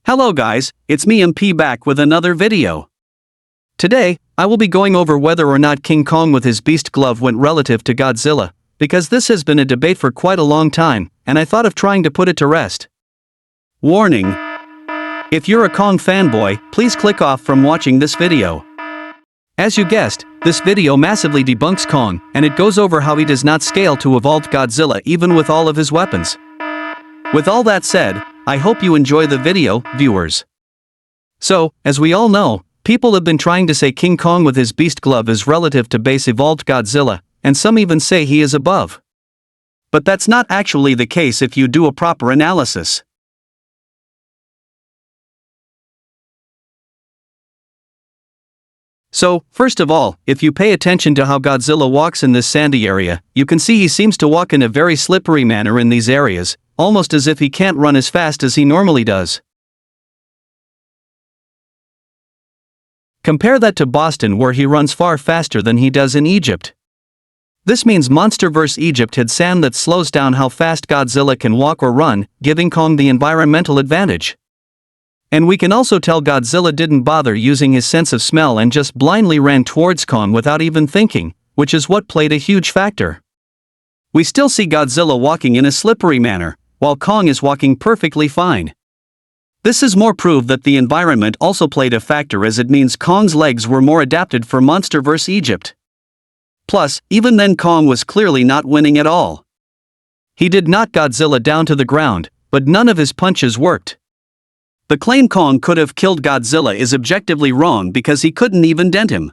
Hello guys, it's me MP back with another video. Today, I will be going over whether or not King Kong with his beast glove went relative to Godzilla, because this has been a debate for quite a long time, and I thought of trying to put it to rest. Warning: if you're a Kong fanboy, please click off from watching this video. As you guessed, this video massively debunks Kong, and it goes over how he does not scale to Evolved Godzilla even with all of his weapons. With all that said, I hope you enjoy the video, viewers. So, as we all know, people have been trying to say King Kong with his beast glove is relative to base Evolved Godzilla, and some even say he is above. But that's not actually the case if you do a proper analysis. So, first of all, if you pay attention to how Godzilla walks in this sandy area, you can see he seems to walk in a very slippery manner in these areas, almost as if he can't run as fast as he normally does. Compare that to Boston, where he runs far faster than he does in Egypt. This means MonsterVerse Egypt had sand that slows down how fast Godzilla can walk or run, giving Kong the environmental advantage. And we can also tell Godzilla didn't bother using his sense of smell and just blindly ran towards Kong without even thinking, which is what played a huge factor. We still see Godzilla walking in a slippery manner, while Kong is walking perfectly fine. This is more proof that the environment also played a factor, as it means Kong's legs were more adapted for MonsterVerse Egypt. Plus, even then Kong was clearly not winning at all. He did knock Godzilla down to the ground, but none of his punches worked. The claim Kong could have killed Godzilla is objectively wrong because he couldn't even dent him.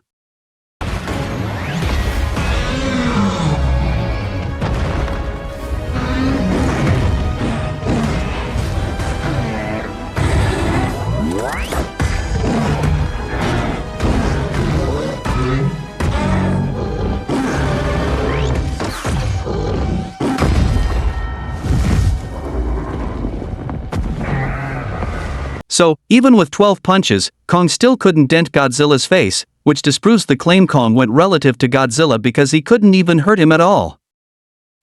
So, even with 12 punches, Kong still couldn't dent Godzilla's face, which disproves the claim Kong went relative to Godzilla because he couldn't even hurt him at all.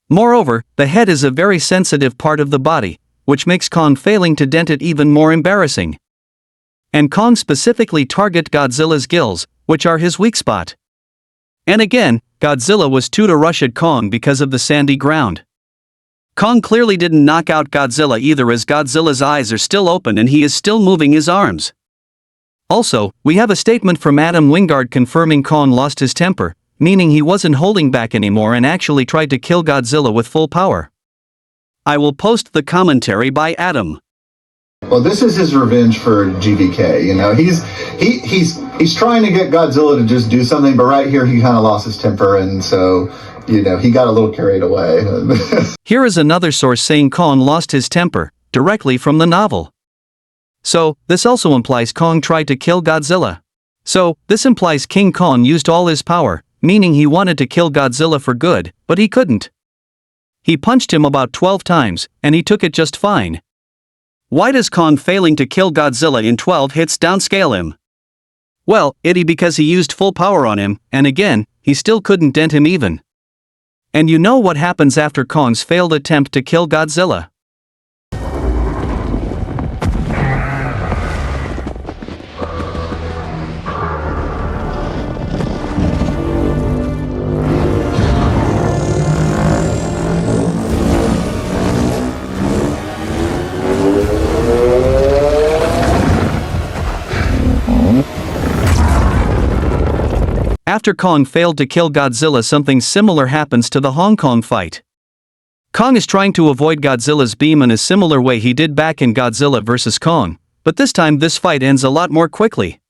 Moreover, the head is a very sensitive part of the body, which makes Kong failing to dent it even more embarrassing. And Kong specifically targeted Godzilla's gills, which are his weak spot. And again, Godzilla was too to rush at Kong because of the sandy ground. Kong clearly didn't knock out Godzilla either, as Godzilla's eyes are still open and he is still moving his arms. Also, we have a statement from Adam Wingard confirming Kong lost his temper, meaning he wasn't holding back anymore and actually tried to kill Godzilla with full power. I will post the commentary by Adam. Well, this is his revenge for GVK. You know, he's trying to get Godzilla to just do something, but right here he kind of lost his temper, and so, you know, he got a little carried away. Here is another source saying Kong lost his temper, directly from the novel. So, this also implies Kong tried to kill Godzilla. So, this implies King Kong used all his power, meaning he wanted to kill Godzilla for good, but he couldn't. He punched him about 12 times, and he took it just fine. Why does Kong failing to kill Godzilla in 12 hits downscale him? Well, because he used full power on him, and again, he still couldn't dent him even. And you know what happens after Kong's failed attempt to kill Godzilla? After Kong failed to kill Godzilla, something similar happens to the Hong Kong fight. Kong is trying to avoid Godzilla's beam in a similar way he did back in Godzilla vs. Kong, but this time this fight ends a lot more quickly.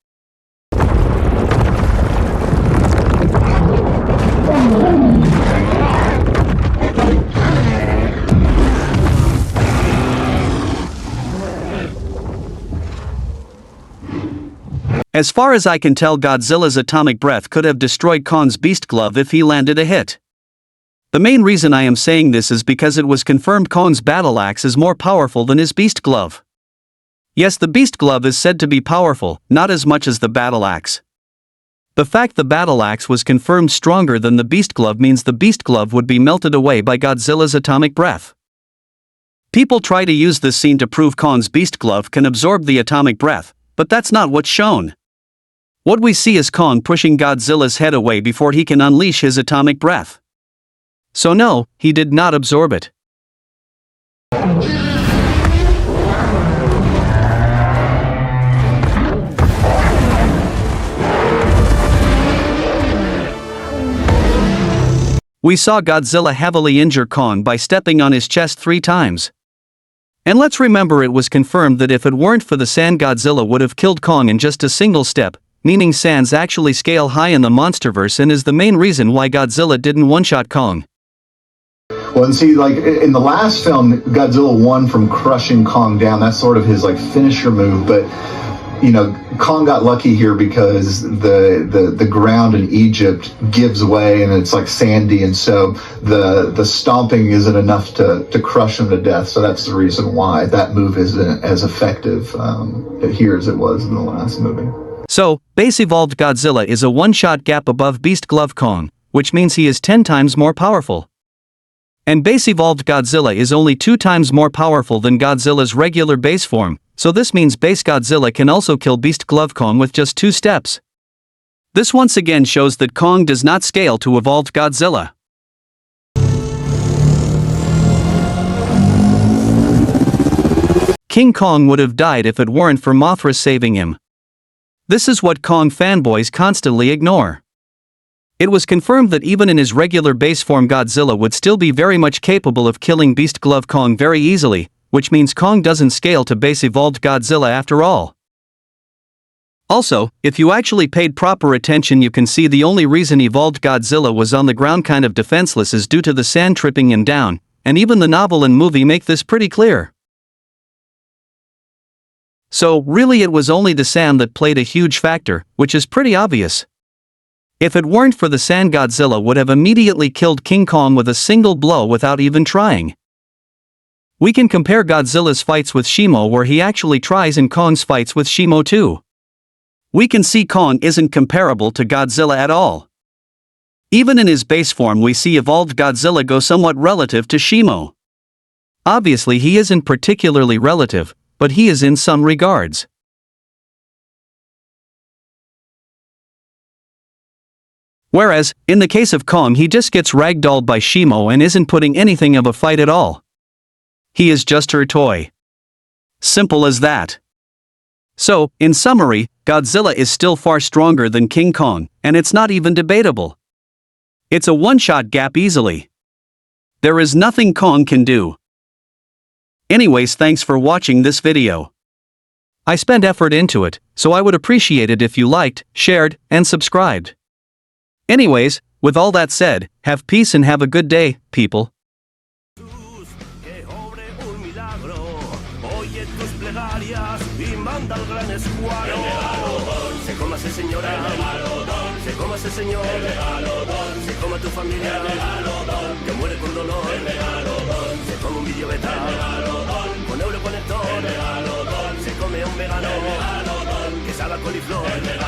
As far as I can tell, Godzilla's atomic breath could have destroyed Kong's beast glove if he landed a hit. The main reason I am saying this is because it was confirmed Kong's battle axe is more powerful than his beast glove. Yes, the beast glove is said to be powerful, not as much as the battle axe. The fact the battle axe was confirmed stronger than the beast glove means the beast glove would be melted away by Godzilla's atomic breath. People try to use this scene to prove Kong's beast glove can absorb the atomic breath, but that's not what's shown. What we see is Kong pushing Godzilla's head away before he can unleash his atomic breath. So no, he did not absorb it. We saw Godzilla heavily injure Kong by stepping on his chest 3 times. And let's remember, it was confirmed that if it weren't for the sand, Godzilla would have killed Kong in just a single step, meaning sands actually scale high in the MonsterVerse and is the main reason why Godzilla didn't one-shot Kong. Well, and see, like, in the last film, Godzilla won from crushing Kong down. That's sort of his, like, finisher move, but, you know, Kong got lucky here because the ground in Egypt gives way and it's like sandy, and so the stomping isn't enough to crush him to death. So that's the reason why that move isn't as effective here as it was in the last movie. So, base evolved Godzilla is a one-shot gap above Beast Glove Kong, which means he is 10 times more powerful. And base evolved Godzilla is only 2 times more powerful than Godzilla's regular base form, so this means base Godzilla can also kill Beast Glove Kong with just 2 steps. This once again shows that Kong does not scale to evolved Godzilla. King Kong would have died if it weren't for Mothra saving him. This is what Kong fanboys constantly ignore. It was confirmed that even in his regular base form, Godzilla would still be very much capable of killing Beast Glove Kong very easily, which means Kong doesn't scale to base evolved Godzilla after all. Also, if you actually paid proper attention, you can see the only reason evolved Godzilla was on the ground kind of defenseless is due to the sand tripping him down, and even the novel and movie make this pretty clear. So, really it was only the sand that played a huge factor, which is pretty obvious. If it weren't for the sand, Godzilla would have immediately killed King Kong with a single blow without even trying. We can compare Godzilla's fights with Shimo, where he actually tries, and Kong's fights with Shimo too. We can see Kong isn't comparable to Godzilla at all. Even in his base form, we see evolved Godzilla go somewhat relative to Shimo. Obviously he isn't particularly relative, but he is in some regards. Whereas, in the case of Kong, he just gets ragdolled by Shimo and isn't putting anything of a fight at all. He is just her toy. Simple as that. So, in summary, Godzilla is still far stronger than King Kong, and it's not even debatable. It's a one-shot gap easily. There is nothing Kong can do. Anyways, thanks for watching this video. I spent effort into it, so I would appreciate it if you liked, shared, and subscribed. Anyways, with all that said, have peace and have a good day, people. Coliflor.